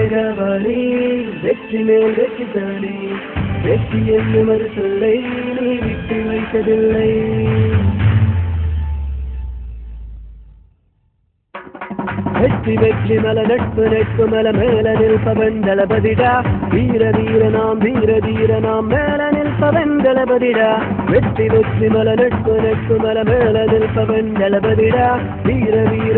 வேகவழி வெற்றி மேல் வெற்றி தானே வெற்றி என்னும் ஒரு சொல்லை நீ விட்டு வைத்ததில்லை வெற்றி வெற்றி மல நட்பு நட்பு மல மேல நிற்பவன் தளபதிடா வீர வீர நாம் மேல நிற்பவன் தளபதிடா வெற்றி வெற்றி மல நட்பு நட்பு மல மேல நிற்பவன் தளபதிடா வீர வீர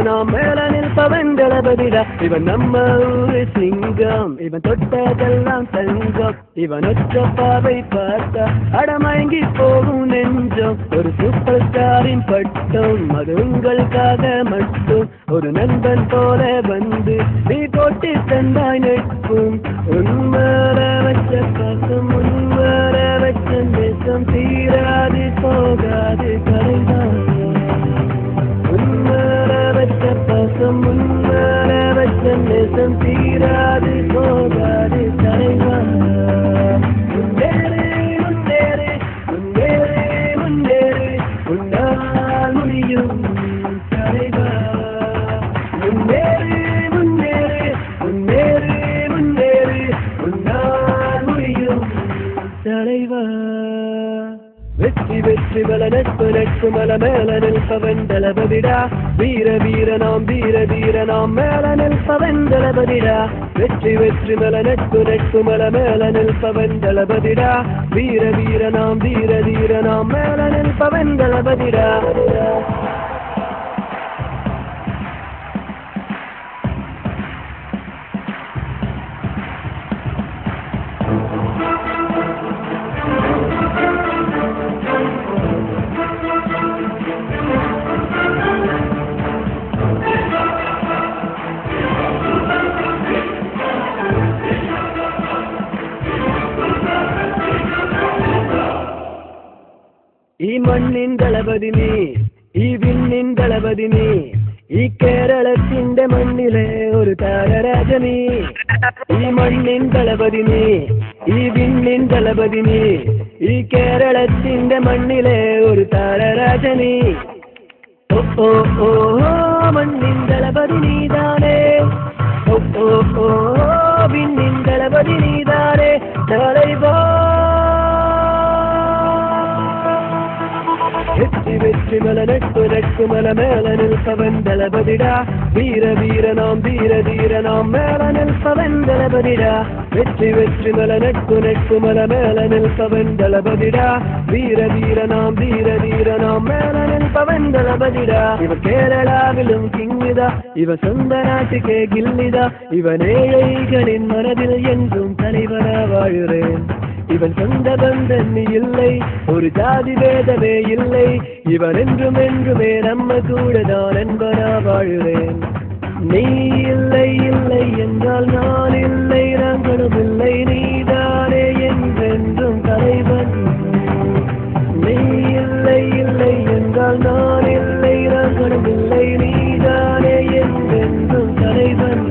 நாம் மேல நிற்பவன் தளபதிடா இவன் நம்ம ஊரு சிங்கம் இவன் தொட்டதெல்லாம் தங்கம் இவன் ஒற்ற பாவை பார்த்தா அடமயங்கி போகும் நெஞ்சம் ஒரு சூப்பர் ஸ்டாரின் பட்டம் அது உங்களுக்காக மட்டும் ஒரு நண்பன் போல வந்து நீ போட்டி தந்தாய் நட்பும் உன்மேல வச்ச பாசம் உன்மேல வச்ச நேசம் தீராது போகாது கரைதான் உன்மேல வச்ச பாசம் உன்மேல வச்ச நேசம் தீராது போகாது கரைதான் முன்னேறு முன்னேறு முன்னேறு முன்னேறு உன்னால் முடியும் கரைதான் வெற்றி வெற்றி மல நட்பு நட்பு மல மேல நிற்பவன் தளபதிடா வீர வீர நாம் மேல நிற்பவன் தளபதிடா வெற்றி வெற்றி மல நட்பு நட்பு மல மேல நிற்பவன் தளபதிடா வீர வீர நாம் மேல நிற்பவன் தளபதிடா ഈ മണ്ണിൻ ദളപതി നീ ഈ വിണ്ണിൻ ദളപതി നീ ഈ കേരളത്തിന്റെ മണ്ണിലെ ഒരു താരരാജനീ ഈ മണ്ണിൻ ദളപതി നീ ഈ വിണ്ണിൻ ദളപതി നീ ഈ കേരളത്തിന്റെ മണ്ണിലെ ഒരു താരരാജനീ ഓ ഓ ഓ മണ്ണിൻ ദളപതി നീതാനേ ഓ ഓ ഓ വിണ്ണിൻ ദളപതി നീതാനേ தலைவா வெற்றி வெற்றி மல நட்பு நட்பு மல மேல நிற்பவன் தளபதிடா வீர வீர நாம் மேல நிற்பவன் தளபதிடா வெற்றி வெற்றி மல நட்பு நட்பு மல மேல நிற்பவன் தளபதிடா வீர வீர நாம் மேல நிற்பவன் தளபதிடா இவன் கேரளாவிலும் கிங்குதா இவன் சொந்த நாட்டுக்கே கில்லிதா இவன் ஏழைகளின் மனதில் என்றும் தலைவனா வாழுறேன் இவன் சொந்த பந்தன் இல்லை ஒரு ஜாதி வேதமே இல்லை இவன் என்றும் என்றுமே நம்ம கூட தான் நண்பனா வாழுறேன் நீ இல்லை இல்லை என்றால் நான் இல்லை நாங்களும் இல்லை நீதானே என்றென்றும் தலைவன் நீ இல்லை இல்லை என்றால் நான் இல்லை நாங்களும் இல்லை நீதானே என்றென்றும் தலைவன்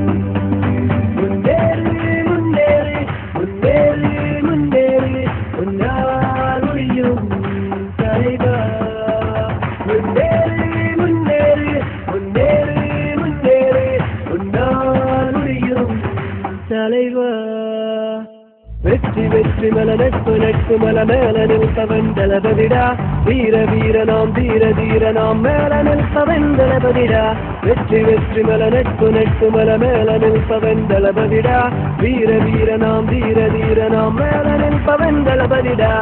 வெற்றி வெற்றி மல நட்பு நட்பு மல மேல நிற்பவன் தளபதிடா வீர வீர நாம் மேல நிற்பவன் தளபதிடா வெற்றி வெற்றி மல நட்பு நட்பு மல மேல நிற்பவன் தளபதிடா வீர வீர நாம் மேல நிற்பவன் தளபதிடா